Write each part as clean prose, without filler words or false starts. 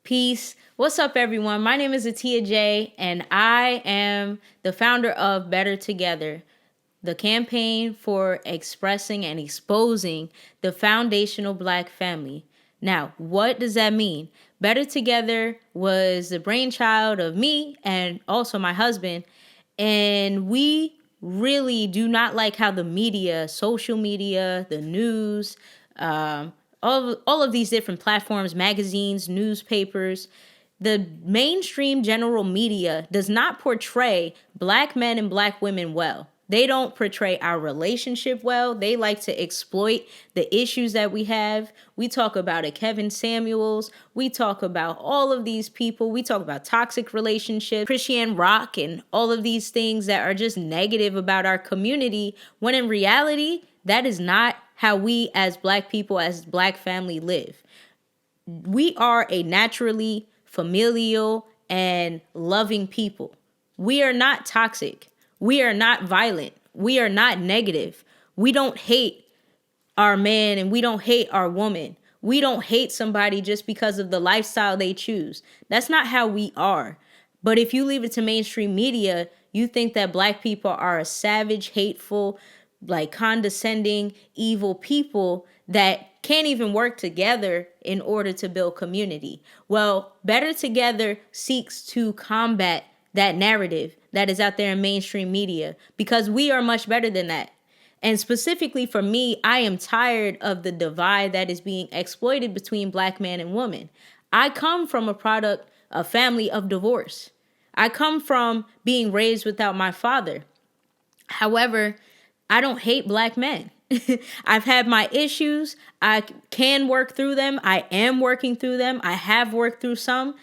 Peace. What's up, everyone? My name is Atiya J, and I am the founder of Better Together, the campaign for expressing and exposing the foundational Black family. Now, what does that mean? Better Together was the brainchild of me and also my husband, and we really do not like how the media, social media, the news, all of these different platforms, magazines, newspapers, the mainstream general media does not portray Black men and Black women well. They don't portray our relationship well. They like to exploit the issues that we have. We talk about a Kevin Samuels. We talk about all of these people. We talk about toxic relationships, Christian rock, and all of these things that are just negative about our community, when in reality, that is not how we as Black people, as Black family live. We are a naturally familial and loving people. We are not toxic. We are not violent. We are not negative. We don't hate our man and we don't hate our woman. We don't hate somebody just because of the lifestyle they choose. That's not how we are. But if you leave it to mainstream media, you think that Black people are a savage, hateful, like condescending, evil people that can't even work together in order to build community. Well, Better Together seeks to combat that narrative that is out there in mainstream media, because we are much better than that. And specifically for me, I am tired of the divide that is being exploited between Black man and woman. I come from a family of divorce. I come from being raised without my father. However, I don't hate Black men. I've had my issues. I can work through them. I am working through them. I have worked through some.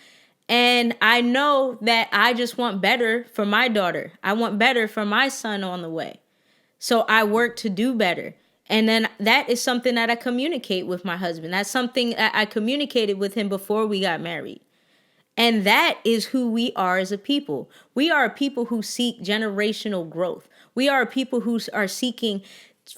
And I know that I just want better for my daughter. I want better for my son on the way. So I work to do better. And then that is something that I communicate with my husband. That's something that I communicated with him before we got married. And that is who we are as a people. We are a people who seek generational growth. We are a people who are seeking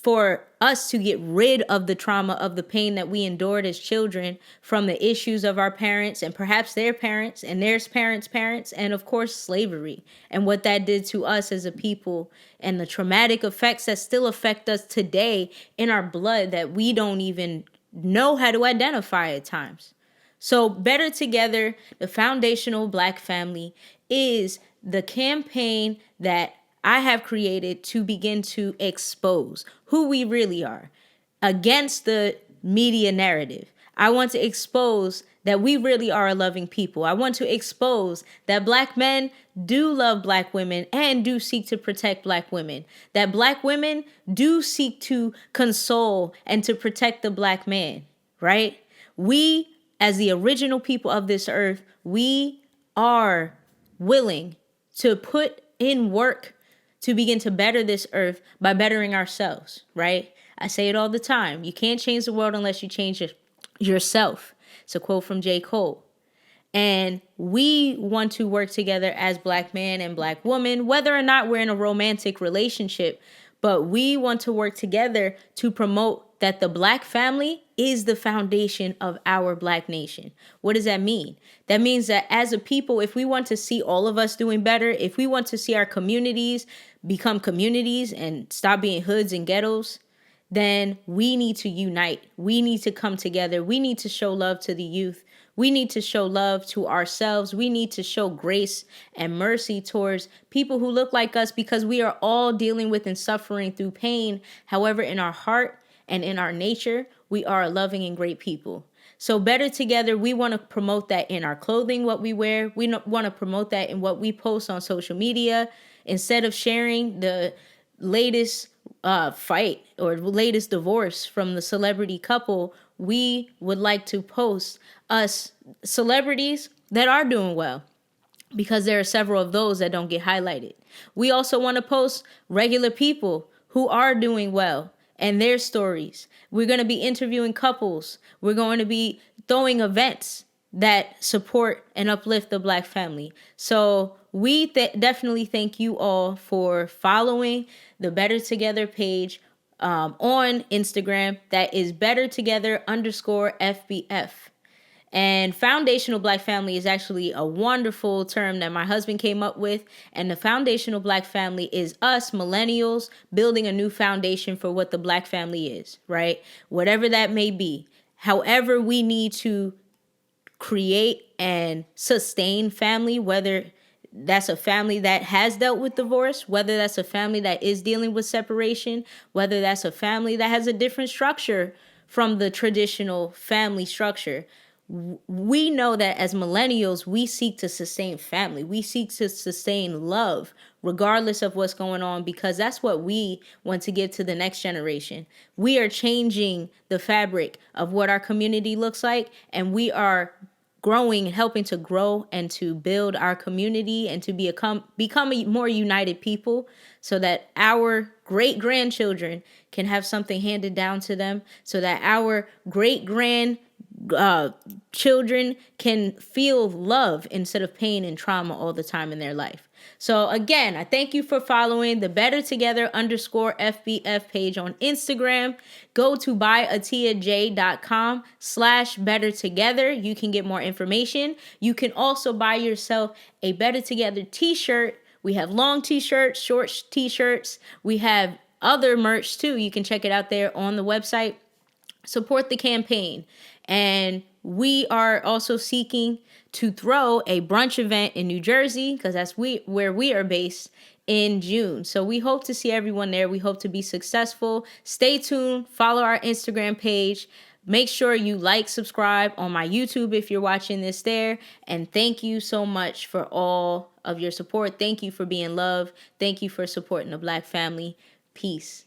for us to get rid of the trauma, of the pain that we endured as children from the issues of our parents and perhaps their parents and their parents, and of course, slavery and what that did to us as a people and the traumatic effects that still affect us today in our blood that we don't even know how to identify at times. So Better Together, the foundational Black family, is the campaign that I have created to begin to expose who we really are against the media narrative. I want to expose that we really are a loving people. I want to expose that Black men do love Black women and do seek to protect Black women. That Black women do seek to console and to protect the Black man, right? We, as the original people of this earth, we are willing to put in work to begin to better this earth by bettering ourselves, right? I say it all the time. You can't change the world unless you change yourself. It's a quote from J. Cole. And we want to work together as Black man and Black woman, whether or not we're in a romantic relationship, but we want to work together to promote that the Black family is the foundation of our Black nation. What does that mean? That means that as a people, if we want to see all of us doing better, if we want to see our communities become communities and stop being hoods and ghettos, then we need to unite. We need to come together. We need to show love to the youth. We need to show love to ourselves. We need to show grace and mercy towards people who look like us, because we are all dealing with and suffering through pain. However, in our heart and in our nature, we are a loving and great people. So Better Together, we want to promote that in our clothing, what we wear. We want to promote that in what we post on social media. Instead of sharing the latest fight or latest divorce from the celebrity couple, we would like to post us celebrities that are doing well, because there are several of those that don't get highlighted. We also want to post regular people who are doing well and their stories. We're going to be interviewing couples. We're going to be throwing events that support and uplift the Black family. So we definitely thank you all for following the Better Together page on Instagram. That is Better Together _FBF. And foundational black family is actually a wonderful term that my husband came up with. And the foundational black family is us millennials building a new foundation for what the black family is, right? Whatever that may be. However, we need to create and sustain family, whether that's a family that has dealt with divorce, whether that's a family that is dealing with separation, whether that's a family that has a different structure from the traditional family structure. We know that as millennials, we seek to sustain family. We seek to sustain love, regardless of what's going on, because that's what we want to give to the next generation. We are changing the fabric of what our community looks like, and we are growing and helping to grow and to build our community and to become a more united people, so that our great grandchildren can have something handed down to them, so that our great grand children can feel love instead of pain and trauma all the time in their life. So again, I thank you for following the Better Together _FBF page on Instagram. Go to buyatiyaj.com/better together. You can get more information. You can also buy yourself a Better Together t-shirt. We have long t-shirts, short t-shirts. We have other merch too. You can check it out there on the website. Support the campaign. And we are also seeking to throw a brunch event in New Jersey, because that's where we are based, in June. So we hope to see everyone there. We hope to be successful. Stay tuned. Follow our Instagram page. Make sure you like, subscribe on my YouTube if you're watching this there. And thank you so much for all of your support. Thank you for being loved. Thank you for supporting the Black family. Peace.